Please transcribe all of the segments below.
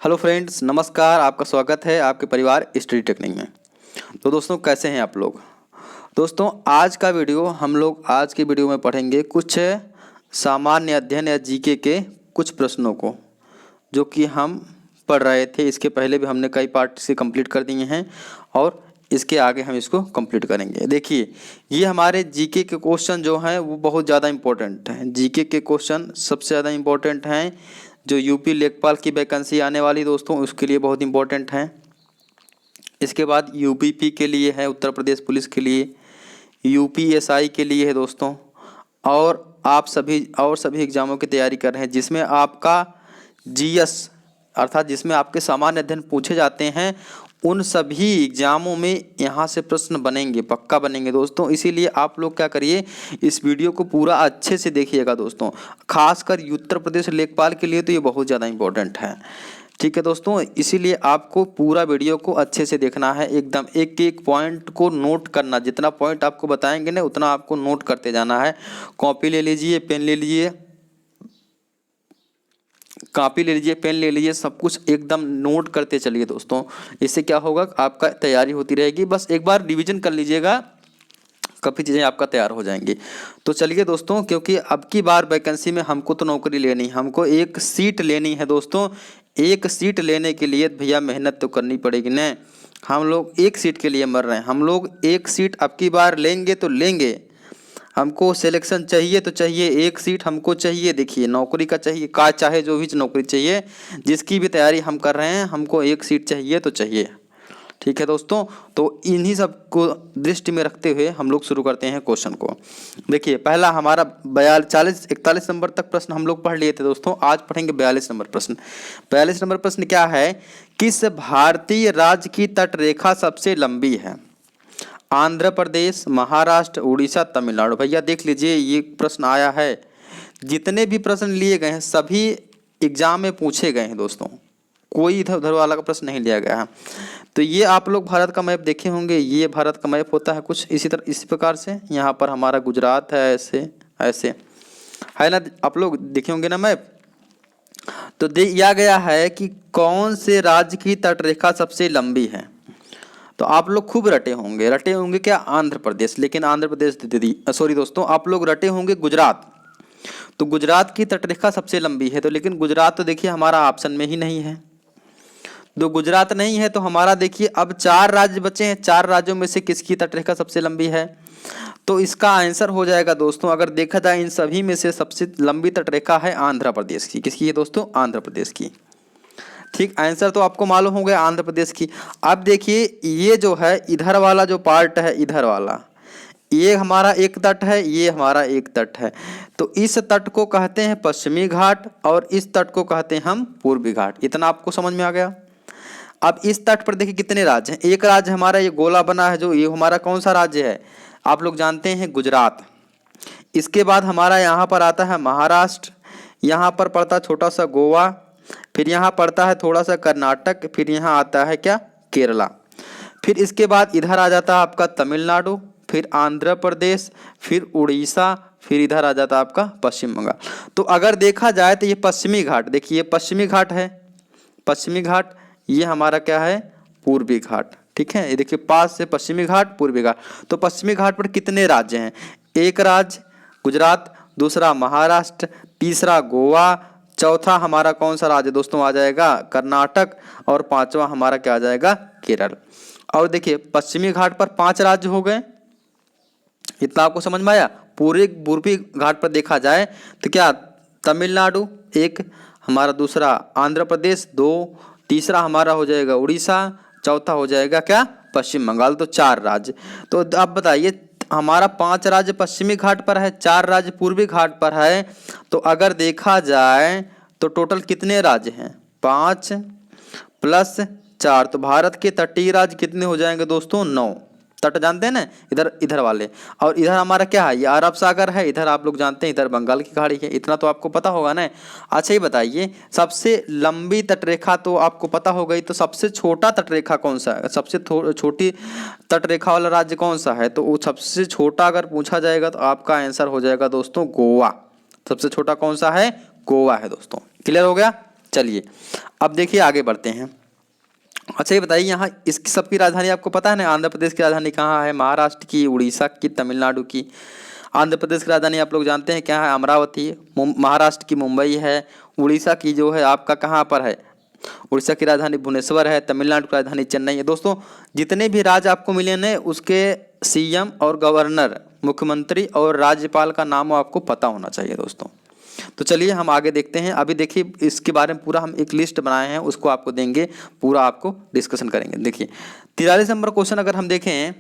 Hello friends, नमस्कार। आपका स्वागत है आपके परिवार स्टडी टेक्निक में। तो दोस्तों, कैसे हैं आप लोग? दोस्तों, आज का वीडियो हम लोग आज के वीडियो में पढ़ेंगे कुछ सामान्य अध्ययन या जीके के कुछ प्रश्नों को, जो कि हम पढ़ रहे थे। इसके पहले भी हमने कई पार्ट से कंप्लीट कर दिए हैं और इसके आगे हम इसको कंप्लीट करेंगे। देखिए, ये हमारे जीके के क्वेश्चन जो हैं वो बहुत ज़्यादा इम्पोर्टेंट हैं। जीके के क्वेश्चन सबसे ज़्यादा इम्पोर्टेंट हैं। जो यूपी लेखपाल की वैकेंसी आने वाली दोस्तों, उसके लिए बहुत इंपॉर्टेंट हैं। इसके बाद यूपीपी के लिए है, उत्तर प्रदेश पुलिस के लिए, यूपीएसआई के लिए है दोस्तों। और आप सभी एग्जामों की तैयारी कर रहे हैं जिसमें आपका जीएस अर्थात जिसमें आपके सामान्य अध्ययन पूछे जाते हैं, उन सभी एग्जामों में यहाँ से प्रश्न बनेंगे, पक्का बनेंगे दोस्तों। इसीलिए आप लोग क्या करिए, इस वीडियो को पूरा अच्छे से देखिएगा दोस्तों। खासकर उत्तर प्रदेश लेखपाल के लिए तो ये बहुत ज़्यादा इम्पोर्टेंट है। ठीक है दोस्तों, इसीलिए आपको पूरा वीडियो को अच्छे से देखना है, एकदम एक एक पॉइंट को नोट करना। जितना पॉइंट आपको बताएंगे ना, उतना आपको नोट करते जाना है। कॉपी ले लीजिए, पेन ले लीजिए, पेन ले लीजिए, सब कुछ एकदम नोट करते चलिए दोस्तों। इससे क्या होगा, आपका तैयारी होती रहेगी। बस एक बार रिवीजन कर लीजिएगा, काफ़ी चीज़ें आपका तैयार हो जाएंगी। तो चलिए दोस्तों, क्योंकि अब की बार वैकेंसी में हमको तो नौकरी लेनी, हमको एक सीट लेनी है दोस्तों। एक सीट लेने के लिए भैया मेहनत तो करनी पड़ेगी न। हम लोग एक सीट के लिए मर रहे हैं। हम लोग एक सीट अब की बार लेंगे तो लेंगे। हमको सिलेक्शन चाहिए तो चाहिए, एक सीट हमको चाहिए। देखिए, नौकरी का चाहिए का चाहे जो भी नौकरी चाहिए, जिसकी भी तैयारी हम कर रहे हैं, हमको एक सीट चाहिए तो चाहिए। ठीक है दोस्तों, तो इन्हीं सब को दृष्टि में रखते हुए हम लोग शुरू करते हैं क्वेश्चन को। देखिए, पहला हमारा 41 नंबर तक प्रश्न हम लोग पढ़ लिए थे दोस्तों। आज पढ़ेंगे 42 नंबर प्रश्न। 42 नंबर प्रश्न क्या है, किस भारतीय राज्य की तटरेखा सबसे लंबी है? आंध्र प्रदेश, महाराष्ट्र, उड़ीसा, तमिलनाडु। भैया देख लीजिए, ये प्रश्न आया है। जितने भी प्रश्न लिए गए हैं सभी एग्जाम में पूछे गए हैं दोस्तों। कोई इधर उधर वाला का प्रश्न नहीं लिया गया है। तो ये आप लोग भारत का मैप देखे होंगे। ये भारत का मैप होता है कुछ इसी तरह, इसी प्रकार से। यहाँ पर हमारा गुजरात है, ऐसे ऐसे है ना। आप लोग देखे होंगे ना मैप। तो दिया गया है कि कौन से राज्य की तटरेखा सबसे लंबी है। तो आप लोग खूब रटे होंगे क्या? आंध्र प्रदेश। लेकिन आंध्र प्रदेश सॉरी दोस्तों, आप लोग रटे होंगे गुजरात। तो गुजरात की तटरेखा सबसे लंबी है। तो लेकिन गुजरात तो देखिए हमारा ऑप्शन में ही नहीं है। तो गुजरात नहीं है, तो हमारा देखिए अब 4 राज्य बचे हैं। 4 राज्यों में से किसकी तटरेखा सबसे लंबी है? तो इसका आंसर हो जाएगा दोस्तों, अगर देखा जाए इन सभी में से सबसे लंबी तटरेखा है आंध्र प्रदेश की। किसकी है दोस्तों? आंध्र प्रदेश की। ठीक, आंसर तो आपको मालूम हो गया आंध्र प्रदेश की। अब देखिए, ये जो है इधर वाला जो पार्ट है, इधर वाला, ये हमारा एक तट है, ये हमारा एक तट है। तो इस तट को कहते हैं पश्चिमी घाट और इस तट को कहते हैं हम पूर्वी घाट। इतना आपको समझ में आ गया। अब इस तट पर देखिए कितने राज्य हैं। एक राज्य हमारा ये गोला बना है, जो ये हमारा कौन सा राज्य है? आप लोग जानते हैं, गुजरात। इसके बाद हमारा यहाँ पर आता है महाराष्ट्र, यहाँ पर पड़ता है छोटा सा गोवा, फिर यहाँ पड़ता है थोड़ा सा कर्नाटक, फिर यहाँ आता है क्या? केरला। फिर इसके बाद इधर आ जाता है आपका तमिलनाडु, फिर आंध्र प्रदेश, फिर उड़ीसा, फिर इधर आ जाता है आपका पश्चिम बंगाल। तो अगर देखा जाए तो ये पश्चिमी घाट, देखिए ये पश्चिमी घाट है, पश्चिमी घाट। ये हमारा क्या है? पूर्वी घाट। ठीक है, ये देखिए पास से पश्चिमी घाट, पूर्वी घाट। तो पश्चिमी घाट पर कितने राज्य हैं? एक राज्य गुजरात, दूसरा महाराष्ट्र, तीसरा गोवा, चौथा हमारा कौन सा राज्य दोस्तों आ जाएगा? कर्नाटक, और पांचवा हमारा क्या आ जाएगा? केरल। और देखिए पश्चिमी घाट पर 5 राज्य हो गए। इतना आपको समझ में आया। पूरे पूर्वी घाट पर देखा जाए तो क्या? तमिलनाडु एक, हमारा दूसरा आंध्र प्रदेश 2, तीसरा हमारा हो जाएगा उड़ीसा, चौथा हो जाएगा क्या? पश्चिम बंगाल। तो 4 राज्य। तो अब बताइए, हमारा 5 राज्य पश्चिमी घाट पर है, 4 राज्य पूर्वी घाट पर है। तो अगर देखा जाए तो टोटल कितने राज्य हैं? 5 प्लस 4। तो भारत के तटीय राज्य कितने हो जाएंगे दोस्तों? 9। तट जानते हैं ना, इधर इधर वाले। और इधर हमारा क्या है? ये अरब सागर है। इधर आप लोग जानते हैं, इधर बंगाल की खाड़ी है। इतना तो आपको पता होगा ना। अच्छा, ये बताइए, सबसे लंबी तटरेखा तो आपको पता हो गई, तो सबसे छोटा तटरेखा कौन सा है? सबसे छोटी तटरेखा वाला राज्य कौन सा है? तो वो सबसे छोटा अगर पूछा जाएगा तो आपका आंसर हो जाएगा दोस्तों गोवा। सबसे छोटा कौन सा है? गोवा है दोस्तों। क्लियर हो गया? चलिए अब देखिए आगे बढ़ते हैं। अच्छा ये बताइए यहाँ इसकी सबकी राजधानी आपको पता है ना, आंध्र प्रदेश की राजधानी कहाँ है, महाराष्ट्र की, उड़ीसा की, तमिलनाडु की। आंध्र प्रदेश की राजधानी आप लोग जानते हैं क्या है, अमरावती। महाराष्ट्र की मुंबई है। उड़ीसा की जो है आपका कहाँ पर है, उड़ीसा की राजधानी भुवनेश्वर है। तमिलनाडु की राजधानी चेन्नई है। दोस्तों जितने भी राज्य आपको मिले ना उसके सीएम और गवर्नर, मुख्यमंत्री और राज्यपाल का नाम आपको पता होना चाहिए दोस्तों। तो चलिए हम आगे देखते हैं। अभी देखिए इसके बारे में पूरा हम एक लिस्ट बनाए हैं, उसको आपको देंगे, पूरा आपको डिस्कशन करेंगे। देखिए 43 नंबर क्वेश्चन अगर हम देखें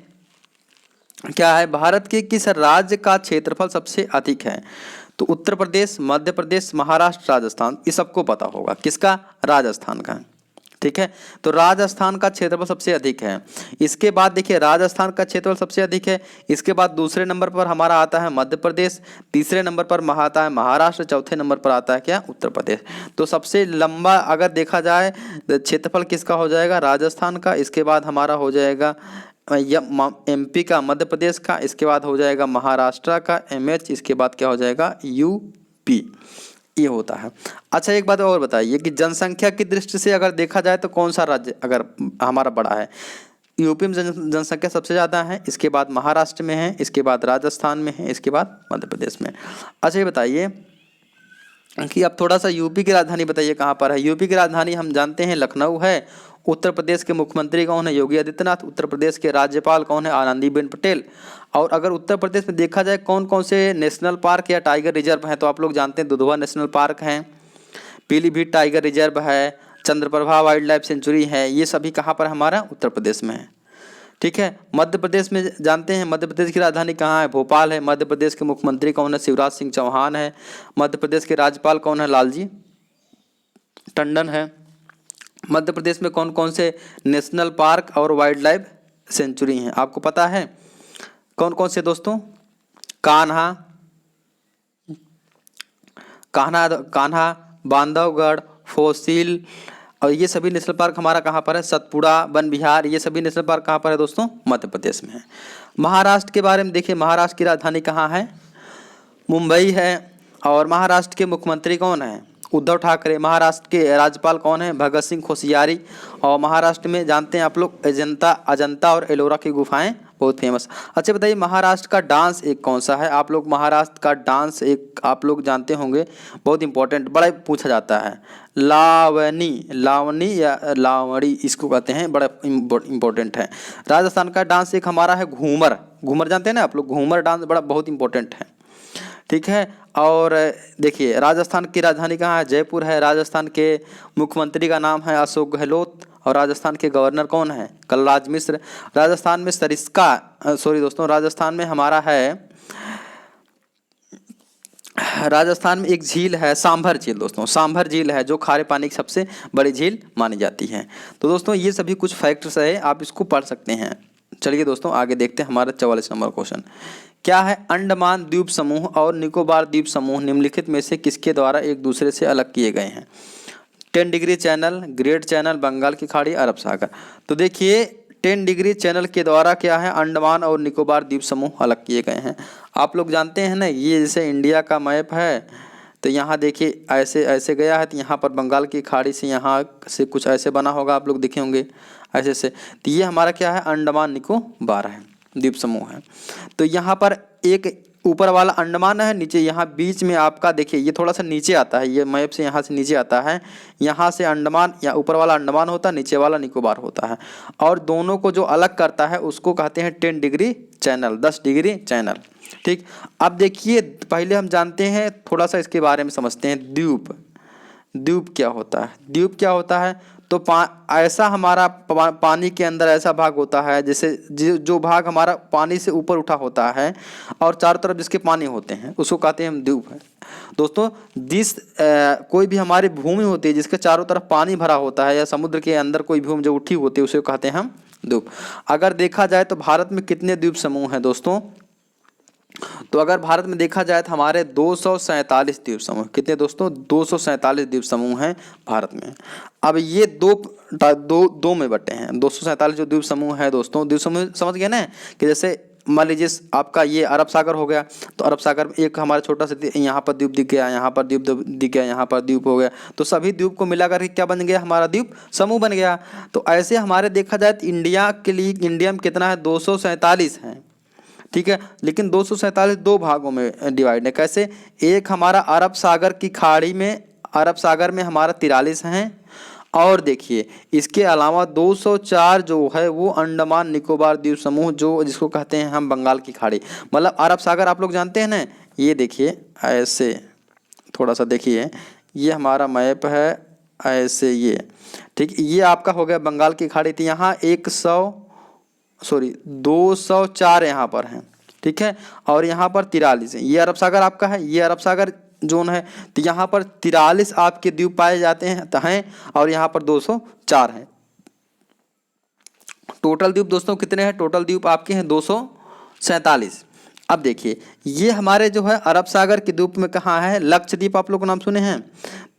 क्या है, भारत के किस राज्य का क्षेत्रफल सबसे अधिक है। तो उत्तर प्रदेश, मध्य प्रदेश, महाराष्ट्र, राजस्थान, ये सबको पता होगा। किसका, राजस्थान का। ठीक है, तो राजस्थान का क्षेत्रफल सबसे अधिक है। इसके बाद देखिए राजस्थान का क्षेत्रफल सबसे अधिक है। इसके बाद दूसरे नंबर पर हमारा आता है मध्य प्रदेश, तीसरे नंबर पर आता है महाराष्ट्र, चौथे नंबर पर आता है क्या, उत्तर प्रदेश। तो सबसे लंबा अगर देखा जाए क्षेत्रफल किसका हो जाएगा, राजस्थान का। इसके बाद हमारा हो जाएगा एमपी का, मध्य प्रदेश का। इसके बाद हो जाएगा महाराष्ट्र का एमएच। इसके बाद क्या हो जाएगा, यूपी। ये होता है। अच्छा एक बात और बताइए कि जनसंख्या की दृष्टि से अगर देखा जाए तो कौन सा राज्य अगर हमारा बड़ा है, यूपी में जनसंख्या सबसे ज़्यादा है। इसके बाद महाराष्ट्र में है, इसके बाद राजस्थान में है, इसके बाद मध्य प्रदेश में। अच्छा ये बताइए कि अब थोड़ा सा यूपी की राजधानी बताइए कहाँ पर है। यूपी की राजधानी हम जानते हैं लखनऊ है। उत्तर प्रदेश के मुख्यमंत्री कौन है, योगी आदित्यनाथ। उत्तर प्रदेश के राज्यपाल कौन है, आनंदीबेन पटेल। और अगर उत्तर प्रदेश में देखा जाए कौन कौन से नेशनल पार्क या टाइगर रिजर्व हैं, तो आप लोग जानते हैं दुधवा नेशनल पार्क हैं, पीलीभीत टाइगर रिजर्व है, चंद्रप्रभा वाइल्ड लाइफ सेंचुरी है। ये सभी कहाँ पर हमारा उत्तर प्रदेश में है। ठीक है, मध्य प्रदेश में जानते हैं मध्य प्रदेश की राजधानी कहाँ है, भोपाल है। मध्य प्रदेश के मुख्यमंत्री कौन है, शिवराज सिंह चौहान है। मध्य प्रदेश के राज्यपाल कौन है, लालजी टंडन है। मध्य प्रदेश में कौन कौन से नेशनल पार्क और वाइल्ड लाइफ सेंचुरी हैं आपको पता है, कौन कौन से दोस्तों, कान्हा, बांधवगढ़, फोसिल, और ये सभी नेशनल पार्क हमारा कहाँ पर है, सतपुड़ा, वन विहार। ये सभी नेशनल पार्क कहाँ पर है दोस्तों, मध्य प्रदेश में है। महाराष्ट्र के बारे में देखिए, महाराष्ट्र की राजधानी कहाँ है, मुंबई है। और महाराष्ट्र के मुख्यमंत्री कौन है, उद्धव ठाकरे। महाराष्ट्र के राज्यपाल कौन है, भगत सिंह कोश्यारी। और महाराष्ट्र में जानते हैं आप लोग अजंता और एलोरा की गुफाएं बहुत फेमस। अच्छा बताइए महाराष्ट्र का डांस एक कौन सा है, आप लोग महाराष्ट्र का डांस एक आप लोग जानते होंगे, बहुत इंपॉर्टेंट, बड़ा पूछा जाता है, लावनी या लावड़ी इसको कहते हैं, बड़ा इंपॉर्टेंट है। राजस्थान का डांस एक हमारा है घूमर जानते हैं ना आप लोग, घूमर डांस बड़ा बहुत इंपॉर्टेंट है। ठीक है, और देखिए राजस्थान की राजधानी कहाँ है, जयपुर है। राजस्थान के मुख्यमंत्री का नाम है अशोक गहलोत। और राजस्थान के गवर्नर कौन है, कलराज मिश्र। राजस्थान में राजस्थान में हमारा है, राजस्थान में एक झील है सांभर झील दोस्तों, सांभर झील है जो खारे पानी की सबसे बड़ी झील मानी जाती है। तो दोस्तों ये सभी कुछ फैक्ट्स है, आप इसको पढ़ सकते हैं। चलिए दोस्तों आगे देखते हैं हमारा 44 नंबर क्वेश्चन क्या है, अंडमान द्वीप समूह और निकोबार द्वीप समूह निम्नलिखित में से किसके द्वारा एक दूसरे से अलग किए गए हैं। 10 degree channel, great channel, Bengal की खाड़ी, अरब सागर। तो देखिए 10 डिग्री चैनल के द्वारा क्या है, अंडमान और निकोबार द्वीप समूह अलग किए गए हैं। आप लोग जानते हैं ना, ये जैसे इंडिया का मैप है, तो यहाँ देखिए ऐसे ऐसे गया है, तो यहाँ पर बंगाल की खाड़ी से यहाँ से कुछ ऐसे बना होगा, आप लोग देखे होंगे ऐसे से। तो ये हमारा क्या है, अंडमान निकोबार है, द्वीप समूह है। तो यहाँ पर एक ऊपर वाला अंडमान है, नीचे यहाँ बीच में आपका देखिए ये थोड़ा सा नीचे आता है, ये मैप से यहाँ से नीचे आता है, यहाँ से अंडमान या ऊपर वाला अंडमान होता है, नीचे वाला निकोबार होता है। और दोनों को जो अलग करता है उसको कहते हैं 10 डिग्री चैनल, 10 डिग्री चैनल। ठीक, अब देखिए पहले हम जानते हैं थोड़ा सा इसके बारे में समझते हैं, द्वीप क्या होता है। द्वीप क्या होता है, तो ऐसा हमारा पानी के अंदर ऐसा भाग होता है जैसे जो भाग हमारा पानी से ऊपर उठा होता है और चारों तरफ जिसके पानी होते हैं उसको कहते हैं हम द्वीप है। दोस्तों कोई भी हमारी भूमि होती है जिसके चारों तरफ पानी भरा होता है या समुद्र के अंदर कोई भूमि जो उठी होती है उसे कहते हैं हम द्वीप। अगर देखा जाए तो भारत में कितने द्वीप समूह हैं दोस्तों, तो अगर भारत में देखा जाए तो हमारे 247 द्वीप समूह, कितने दोस्तों, 247 द्वीप समूह हैं भारत में। अब ये दो में बटे हैं, 247 जो द्वीप समूह है दोस्तों, द्वीप समूह समझ गए ना कि जैसे मान लीजिए आपका ये अरब सागर हो गया, तो अरब सागर में एक हमारा छोटा सा यहाँ पर द्वीप दिख गया, यहाँ पर द्वीप दिख गया, यहाँ पर द्वीप हो गया, तो सभी द्वीप को मिला करके क्या बन गया, हमारा द्वीप समूह बन गया। तो ऐसे हमारे देखा जाए तो इंडिया के लिए, इंडिया में कितना है, 247 है, ठीक है। लेकिन 247 दो भागों में डिवाइड है। कैसे, एक हमारा अरब सागर की खाड़ी में, अरब सागर में हमारा 43 हैं, और देखिए इसके अलावा 204 जो है वो अंडमान निकोबार द्वीप समूह, जो जिसको कहते हैं हम बंगाल की खाड़ी, मतलब अरब सागर आप लोग जानते हैं ना, ये देखिए ऐसे थोड़ा सा देखिए, ये हमारा मैप है ऐसे, ये ठीक, ये आपका हो गया बंगाल की खाड़ी थी। यहाँ 204 यहाँ पर हैं, ठीक है, और यहाँ पर 43 है। ये अरब सागर आपका है, ये अरब सागर जोन है, तो यहाँ पर 43 आपके द्वीप पाए जाते हैं और यहाँ पर 204 हैं। टोटल द्वीप दोस्तों कितने हैं, टोटल द्वीप आपके हैं 247। अब देखिए ये हमारे जो है अरब सागर के द्वीप में कहाँ है, लक्षद्वीप, आप लोग को नाम सुने हैं,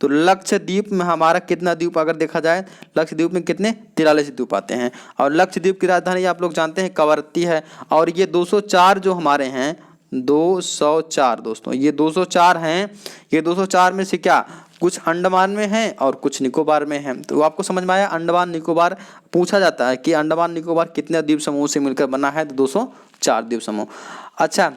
तो लक्षद्वीप में हमारा कितना द्वीप अगर देखा जाए, लक्षद्वीप में कितने 43 द्वीप आते हैं, और लक्षद्वीप की राजधानी आप लोग जानते हैं कवरत्ती है। और ये 204 जो हमारे हैं, 204 दोस्तों, ये 204 हैं, ये 204 में से क्या कुछ अंडमान में हैं और कुछ निकोबार में हैं। तो आपको समझ में आया, अंडमान निकोबार पूछा जाता है कि अंडमान निकोबार कितने द्वीप समूह से मिलकर बना है, तो 204 द्वीप समूह। अच्छा,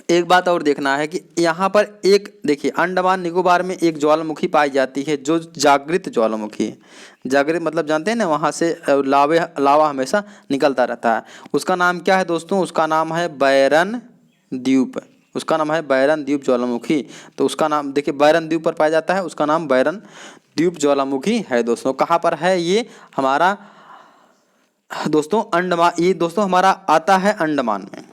एक बात और देखना है कि यहाँ पर एक देखिए अंडमान निकोबार में एक ज्वालामुखी पाई जाती है जो जागृत ज्वालामुखी है। जागृत मतलब जानते हैं ना, वहाँ से लावा हमेशा निकलता रहता है। उसका नाम क्या है दोस्तों, उसका नाम है बैरन द्वीप, उसका नाम है बैरन द्वीप ज्वालामुखी। तो उसका नाम देखिए बैरन द्वीप पर पाया जाता है, उसका नाम बैरन द्वीप ज्वालामुखी है दोस्तों। कहाँ पर है ये हमारा दोस्तों, अंडमान, ये दोस्तों हमारा आता है अंडमान में,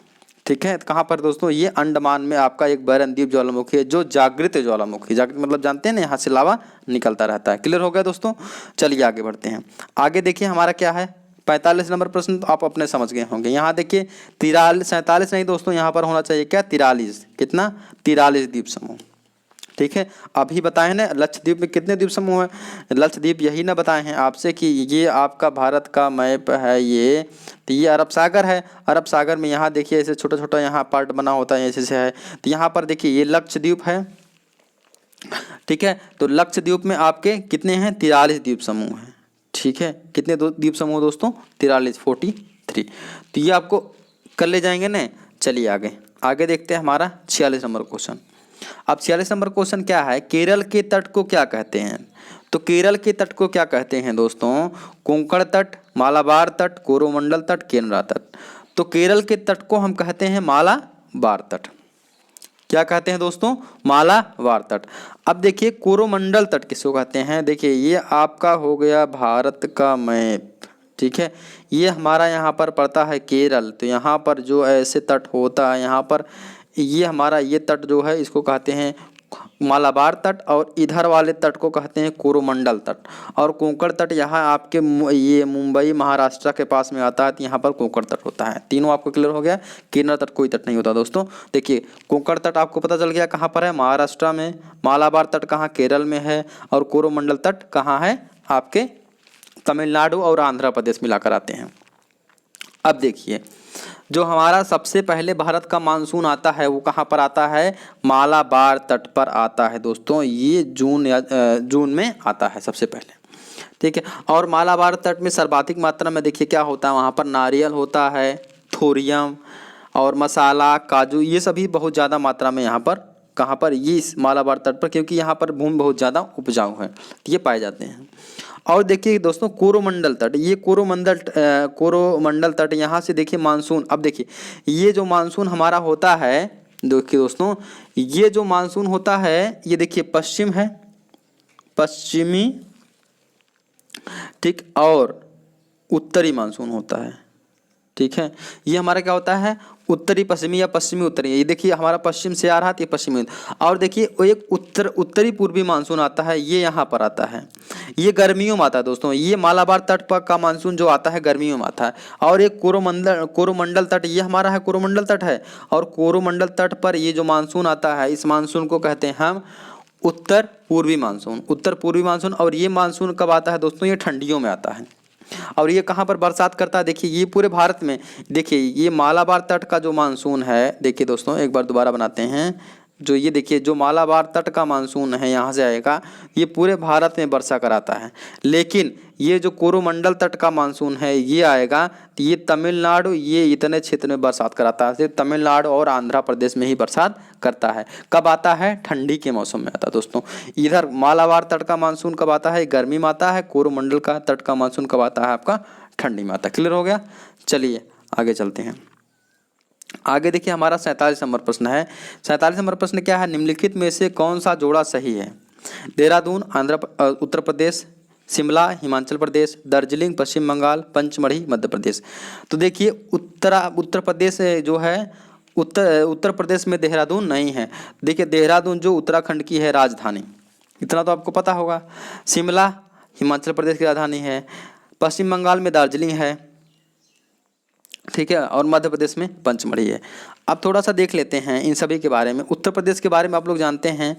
ठीक है। कहाँ पर दोस्तों, ये अंडमान में आपका एक बैरन द्वीप ज्वालामुखी है जो जागृत ज्वालामुखी, जागृत मतलब जानते हैं ना, यहाँ से लावा निकलता रहता है। क्लियर हो गया दोस्तों, चलिए आगे बढ़ते हैं। आगे देखिए हमारा क्या है, 45 नंबर प्रश्न तो आप अपने समझ गए होंगे। यहाँ देखिए 47 नहीं दोस्तों, यहाँ पर होना चाहिए क्या 43, कितना 43 द्वीप समूह, ठीक है। अभी बताए ना लक्षद्वीप में कितने द्वीप समूह हैं, लक्षद्वीप यही ना बताए हैं आपसे कि ये आपका भारत का मैप है, ये तो ये अरब सागर है। अरब सागर में यहाँ देखिए ऐसे छोटा छोटा यहाँ पार्ट बना होता है, ऐसे से है, तो यहाँ पर देखिए ये लक्षद्वीप है, ठीक है। तो लक्षद्वीप में आपके कितने हैं, 43 द्वीप समूह हैं, ठीक है। कितने द्वीप समूह दोस्तों, 43। तो ये आपको कर ले जाएंगे ना। चलिए आगे आगे देखते हैं हमारा 46 नंबर क्वेश्चन। अब 46 नंबर क्वेश्चन क्या है, केरल के तट को क्या कहते हैं। तो केरल के तट को क्या कहते हैं दोस्तों, कोंकण तट, मालाबार तट, कोरोमंडल तट, केनरा तट। तो केरल के तट को हम कहते हैं मालाबार तट। क्या कहते हैं दोस्तों, मालाबार तट। अब देखिए कोरोमंडल तट किसको कहते हैं, देखिए ये आपका हो गया भारत का मैप, ठीक है। ये हमारा यहाँ पर पड़ता है केरल, तो यहाँ पर जो ऐसे तट होता है, यहाँ पर ये हमारा ये तट जो है इसको कहते हैं मालाबार तट, और इधर वाले तट को कहते हैं कोरोमंडल तट। और कोंकण तट यहाँ आपके ये मुंबई महाराष्ट्र के पास में आता है, तो यहाँ पर कोंकण तट होता है। तीनों आपको क्लियर हो गया। केरल तट कोई तट नहीं होता दोस्तों। देखिए कोंकण तट आपको पता चल गया कहाँ पर है, महाराष्ट्र में। मालाबार तट कहाँ, केरल में है। और कोरोमंडल तट कहाँ है, आपके तमिलनाडु और आंध्र प्रदेश मिलाकर आते हैं। अब देखिए जो हमारा सबसे पहले भारत का मानसून आता है वो कहाँ पर आता है, मालाबार तट पर आता है दोस्तों। ये जून में आता है सबसे पहले, ठीक है। और मालाबार तट में सर्वाधिक मात्रा में देखिए क्या होता है, वहाँ पर नारियल होता है, थोरियम और मसाला, काजू, ये सभी बहुत ज़्यादा मात्रा में यहाँ पर कहाँ पर, ये इस मालाबार तट पर, क्योंकि यहाँ पर भूमि बहुत ज़्यादा उपजाऊ है, ये पाए जाते हैं। और देखिए दोस्तों कोरोमंडल तट, ये कोरोमंडल तट, यहाँ से देखिए मानसून। अब देखिए ये जो मानसून हमारा होता है, देखिए दोस्तों ये जो मानसून होता है, ये देखिए पश्चिम है, पश्चिमी, ठीक, और उत्तरी मानसून होता है, ठीक है। ये हमारा क्या होता है, उत्तरी पश्चिमी या पश्चिमी उत्तरी। ये देखिए हमारा पश्चिम से आ रहा था, ये पश्चिमी। और देखिए एक उत्तरी पूर्वी मानसून आता है, ये यहाँ पर आता है, ये गर्मियों में आता है दोस्तों। ये मालाबार तट पर का मानसून जो आता है गर्मियों में आता है। और एक कोरोमंडल तट, ये हमारा है कोरोमंडल तट है। और कोरोमंडल तट पर ये जो मानसून आता है, इस मानसून को कहते हैं हम उत्तर पूर्वी मानसून, उत्तर पूर्वी मानसून। और ये मानसून कब आता है दोस्तों, ये ठंडियों में आता है, और ये कहाँ पर बरसात करता है, देखिए ये पूरे भारत में। देखिए ये मालाबार तट का जो मानसून है, देखिए दोस्तों एक बार दोबारा बनाते हैं, जो ये देखिए जो मालाबार तट का मानसून है यहाँ से आएगा, ये पूरे भारत में वर्षा कराता है। लेकिन ये जो कोरोमंडल तट का मानसून है ये आएगा तो ये तमिलनाडु, ये इतने क्षेत्र में बरसात कराता है, सिर्फ तमिलनाडु और आंध्र प्रदेश में ही बरसात करता है। कब आता है, ठंडी के मौसम में आता है दोस्तों। इधर मालाबार तट का मानसून कब आता है, गर्मी में आता है। कोरोमंडल का तट का मानसून कब आता है, आपका ठंडी में आता है। क्लियर हो गया। चलिए आगे चलते हैं। आगे देखिए हमारा 47 नंबर प्रश्न है। 47 नंबर प्रश्न क्या है, निम्नलिखित में से कौन सा जोड़ा सही है। देहरादून उत्तर प्रदेश, शिमला हिमाचल प्रदेश, दार्जिलिंग पश्चिम बंगाल, पंचमढ़ी मध्य प्रदेश। तो देखिए उत्तर प्रदेश जो है, उत्तर प्रदेश में देहरादून नहीं है। देखिए देहरादून जो उत्तराखंड की है राजधानी, इतना तो आपको पता होगा। शिमला हिमाचल प्रदेश की राजधानी है। पश्चिम बंगाल में दार्जिलिंग है, ठीक है, और मध्य प्रदेश में पंचमढ़ी है। अब थोड़ा सा देख लेते हैं इन सभी के बारे में। उत्तर प्रदेश के बारे में आप लोग जानते हैं,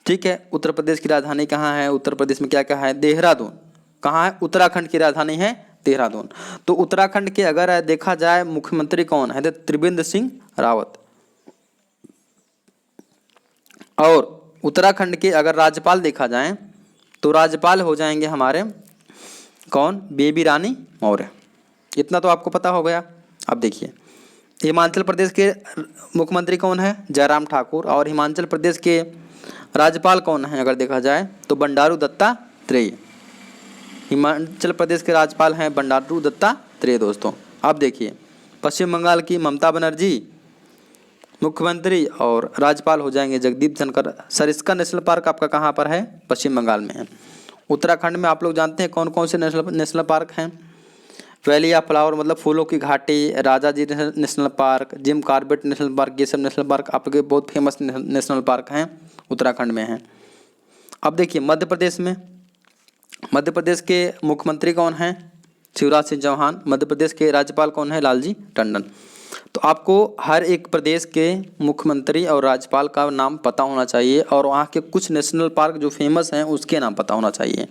ठीक है। उत्तर प्रदेश की राजधानी कहाँ है, उत्तर प्रदेश में क्या क्या है, देहरादून। कहाँ है, उत्तराखंड की राजधानी है देहरादून। तो उत्तराखंड के अगर देखा जाए मुख्यमंत्री कौन है, तो त्रिवेंद्र सिंह रावत। और उत्तराखंड के अगर राज्यपाल देखा जाए तो राज्यपाल हो जाएंगे हमारे कौन, बेबी रानी मौर्य। इतना तो आपको पता हो गया। अब देखिए हिमाचल प्रदेश के मुख्यमंत्री कौन है, जयराम ठाकुर। और हिमाचल प्रदेश के राज्यपाल कौन है अगर देखा जाए तो बंडारू दत्तात्रेय। हिमाचल प्रदेश के राज्यपाल हैं बंडारू दत्तात्रेय दोस्तों। अब देखिए पश्चिम बंगाल की ममता बनर्जी मुख्यमंत्री, और राज्यपाल हो जाएंगे जगदीप धनखड़। सरिस्का नेशनल पार्क आपका कहाँ पर है, पश्चिम बंगाल में है। उत्तराखंड में आप लोग जानते हैं कौन कौन से नेशनल पार्क हैं, वैली ऑफ फ्लावर मतलब फूलों की घाटी, Rajaji national park, Jim Corbett national park, ये सब नेशनल पार्क आपके बहुत फेमस नेशनल पार्क हैं, उत्तराखंड में हैं। अब देखिए मध्य प्रदेश में, मध्य प्रदेश के मुख्यमंत्री कौन हैं, शिवराज सिंह चौहान। मध्य प्रदेश के राज्यपाल कौन है, लालजी टंडन। तो आपको हर एक प्रदेश के मुख्यमंत्री और राज्यपाल का नाम पता होना चाहिए, और वहाँ के कुछ नेशनल पार्क जो फेमस हैं उसके नाम पता होना चाहिए।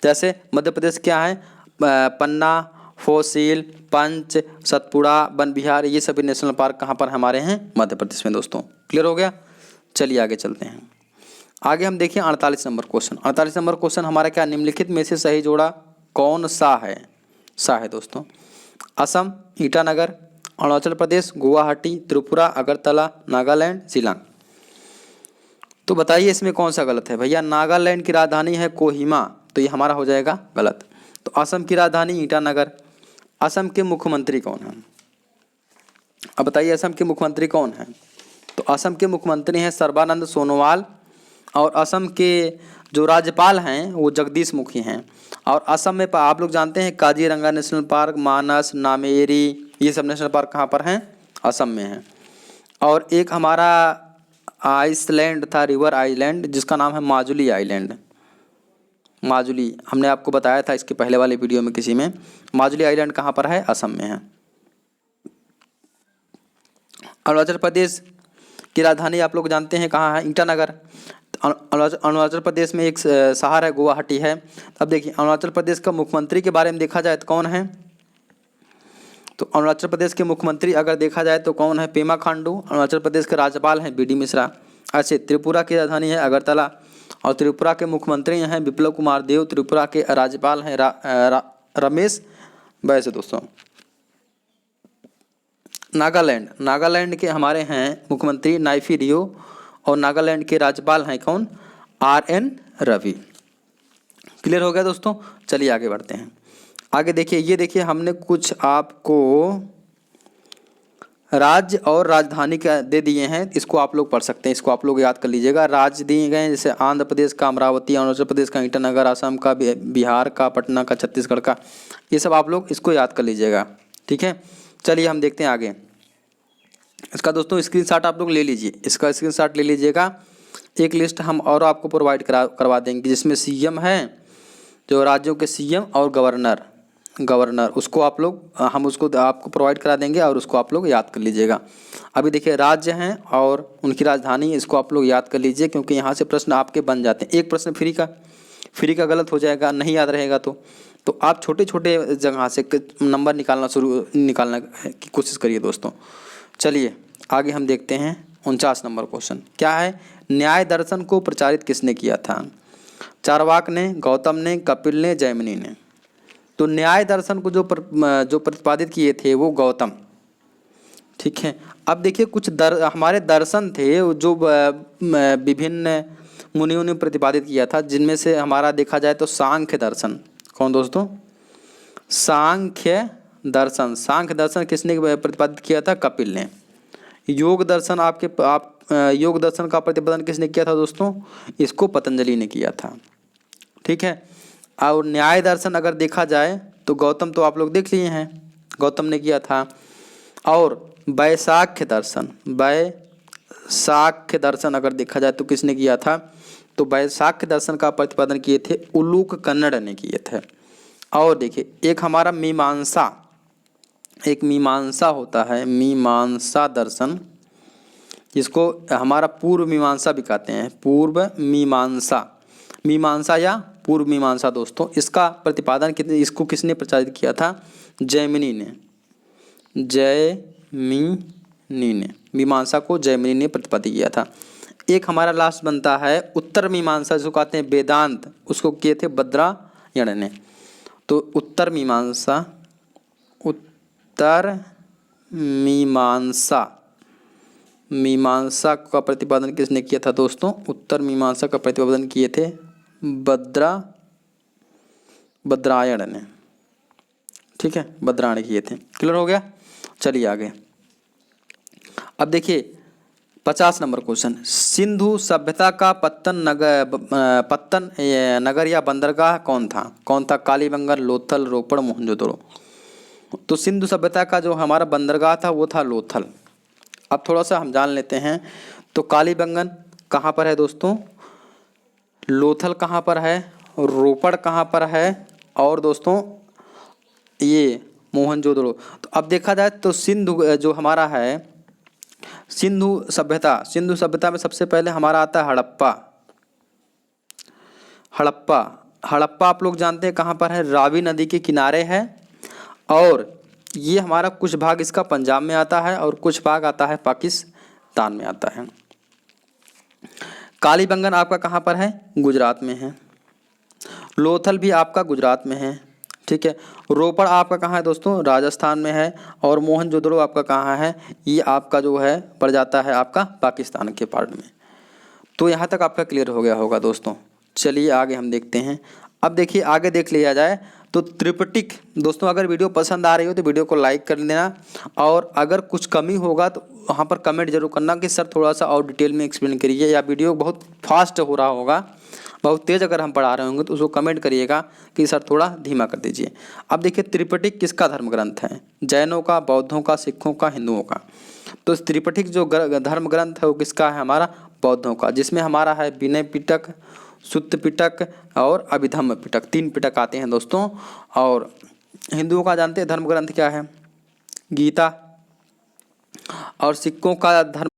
जैसे मध्य प्रदेश क्या है, पन्ना, फोसिल, पंच, सतपुड़ा, वन विहार, ये सभी नेशनल पार्क कहाँ पर हमारे हैं, मध्य प्रदेश में दोस्तों। क्लियर हो गया। चलिए आगे चलते हैं। आगे हम देखिए 48 नंबर क्वेश्चन। 48 नंबर क्वेश्चन हमारा क्या, निम्नलिखित में से सही जोड़ा कौन सा है दोस्तों। असम, ईटानगर, अरुणाचल प्रदेश, गुवाहाटी, त्रिपुरा, अगरतला, नागालैंड, शिलांग। तो बताइए इसमें कौन सा गलत है भैया। नागालैंड की राजधानी है कोहिमा, तो ये हमारा हो जाएगा गलत। तो असम की राजधानी ईटानगर। असम के मुख्यमंत्री कौन हैं, अब बताइए असम के मुख्यमंत्री कौन हैं। तो असम के मुख्यमंत्री हैं सर्बानंद सोनोवाल, और असम के जो राज्यपाल हैं वो जगदीश मुखी हैं। और असम में आप लोग जानते हैं काजीरंगा नेशनल पार्क, मानस, नामेरी, ये सब नेशनल पार्क कहाँ पर हैं, असम में हैं। और एक हमारा आइसलैंड था, रिवर आइलैंड, जिसका नाम है माजुली आइलैंड। माजुली हमने आपको बताया था इसके पहले वाले वीडियो में किसी में। माजुली आइलैंड कहाँ पर है, असम में है। अरुणाचल प्रदेश की राजधानी आप लोग जानते हैं कहाँ है, ईटानगर। अरुणाचल प्रदेश में एक शहर है गुवाहाटी है। अब देखिए अरुणाचल प्रदेश का मुख्यमंत्री के बारे में देखा जाए तो कौन है, तो अरुणाचल प्रदेश के मुख्यमंत्री अगर देखा जाए तो कौन है, पेमा खांडू। अरुणाचल प्रदेश के राज्यपाल हैं बी.डी. मिश्रा। अच्छे, त्रिपुरा की राजधानी है अगरतला, और त्रिपुरा के मुख्यमंत्री हैं विप्लव कुमार देव। त्रिपुरा के राज्यपाल हैं रमेश बैस दोस्तों। नागालैंड के हमारे हैं मुख्यमंत्री नाइफी रियो, और नागालैंड के राज्यपाल हैं कौन, R.N. रवि। क्लियर हो गया दोस्तों। चलिए आगे बढ़ते हैं। आगे देखिए, ये देखिए हमने कुछ आपको राज्य और राजधानी का दे दिए हैं, इसको आप लोग पढ़ सकते हैं, इसको आप लोग याद कर लीजिएगा। राज्य दिए गए हैं जैसे आंध्र प्रदेश का अमरावती, अरुणाचल प्रदेश का ईटानगर, असम का बिहार का पटना का, छत्तीसगढ़ का, ये सब आप लोग इसको याद कर लीजिएगा, ठीक है। चलिए हम देखते हैं आगे। इसका दोस्तों स्क्रीनशॉट आप लोग ले लीजिए, इसका स्क्रीनशॉट ले लीजिएगा। एक लिस्ट हम और आपको प्रोवाइड करवा देंगे जिसमें सीएम है, जो राज्यों के सीएम और गवर्नर उसको आप लोग हम उसको आपको प्रोवाइड करा देंगे, और उसको आप लोग याद कर लीजिएगा। अभी देखिए राज्य हैं और उनकी राजधानी, इसको आप लोग याद कर लीजिए, क्योंकि यहाँ से प्रश्न आपके बन जाते हैं। एक प्रश्न फ्री का फ्री का गलत हो जाएगा, नहीं याद रहेगा तो आप छोटे छोटे जगह से नंबर निकालना की कोशिश करिए दोस्तों। चलिए आगे हम देखते हैं 49 नंबर क्वेश्चन क्या है। न्याय दर्शन को प्रचारित किसने किया था? चारवाक ने, गौतम ने, कपिल ने, जैमिनी ने। तो न्याय दर्शन को जो प्रतिपादित किए थे वो गौतम, ठीक है। अब देखिए कुछ हमारे दर्शन थे जो विभिन्न मुनियों ने प्रतिपादित किया था, जिनमें से हमारा देखा जाए तो सांख्य दर्शन। कौन दोस्तों? सांख्य दर्शन। सांख्य दर्शन किसने प्रतिपादित किया था? कपिल ने। योग दर्शन योग दर्शन का प्रतिपादन किसने किया था दोस्तों? इसको पतंजलि ने किया था, ठीक है। और न्याय दर्शन अगर देखा जाए तो गौतम तो आप लोग देख लिए हैं, गौतम ने किया था। और वैशाख्य दर्शन अगर देखा जाए तो किसने किया था? तो वैशाख्य दर्शन का प्रतिपादन किए थे उलूक कन्नड़ ने किए थे। और देखिए एक हमारा मीमांसा होता है, मीमांसा दर्शन, जिसको हमारा पूर्व मीमांसा भी कहते हैं, मीमांसा या पूर्व मीमांसा दोस्तों। इसका प्रतिपादन इसको किसने प्रचारित किया था? जैमिनी ने। मीमांसा को जैमिनी ने प्रतिपादित किया था। एक हमारा लास्ट बनता है उत्तर मीमांसा, जिसको कहते हैं वेदांत, उसको किए थे बद्रायण ने। तो उत्तर मीमांसा का प्रतिपादन किसने किया था दोस्तों? उत्तर मीमांसा का प्रतिपादन किए थे बद्रायण ने, ठीक है, बद्रायण किए थे। क्लियर हो गया? चलिए आगे। अब देखिए 50 नंबर क्वेश्चन। सिंधु सभ्यता का पत्तन नगर या बंदरगाह कौन था? कालीबंगन, लोथल, रोपड़, मोहनजोदड़ो। तो सिंधु सभ्यता का जो हमारा बंदरगाह था वो था लोथल। अब थोड़ा सा हम जान लेते हैं। तो कालीबंगन कहाँ पर है दोस्तों? लोथल कहाँ पर है? रोपड़ कहाँ पर है? और दोस्तों ये मोहनजोदड़ो। तो अब देखा जाए तो सिंधु जो हमारा है सिंधु सभ्यता में सबसे पहले हमारा आता है हड़प्पा आप लोग जानते हैं कहाँ पर है? रावी नदी के किनारे है। और ये हमारा कुछ भाग इसका पंजाब में आता है और कुछ भाग आता है पाकिस्तान में आता है। कालीबंगन आपका कहाँ पर है? गुजरात में है। लोथल भी आपका गुजरात में है, ठीक है। रोपड़ आपका कहाँ है दोस्तों? राजस्थान में है। और मोहनजोदड़ो आपका कहाँ है? ये आपका जो है पड़ जाता है आपका पाकिस्तान के पार्ट में। तो यहाँ तक आपका क्लियर हो गया होगा दोस्तों। चलिए आगे हम देखते हैं। अब देखिए आगे देख लिया जाए तो त्रिपिटक दोस्तों, अगर वीडियो पसंद आ रही हो तो वीडियो को लाइक कर देना, और अगर कुछ कमी होगा तो वहाँ पर कमेंट जरूर करना कि सर थोड़ा सा और डिटेल में एक्सप्लेन करिए, या वीडियो बहुत फास्ट हो रहा होगा, बहुत तेज़ अगर हम पढ़ा रहे होंगे तो उसको कमेंट करिएगा कि सर थोड़ा धीमा कर दीजिए। अब देखिए त्रिपिटक किसका धर्म ग्रंथ है? जैनों का, बौद्धों का, सिखों का, हिंदुओं का। तो त्रिपिटक जो धर्म ग्रंथ है वो किसका है? हमारा बौद्धों का, जिसमें हमारा है विनय पिटक, सुत्त पिटक और अभिधम्म पिटक, 3 पिटक आते हैं दोस्तों। और हिंदुओं का जानते हैं धर्म ग्रंथ क्या है? गीता। और सिखों का धर्म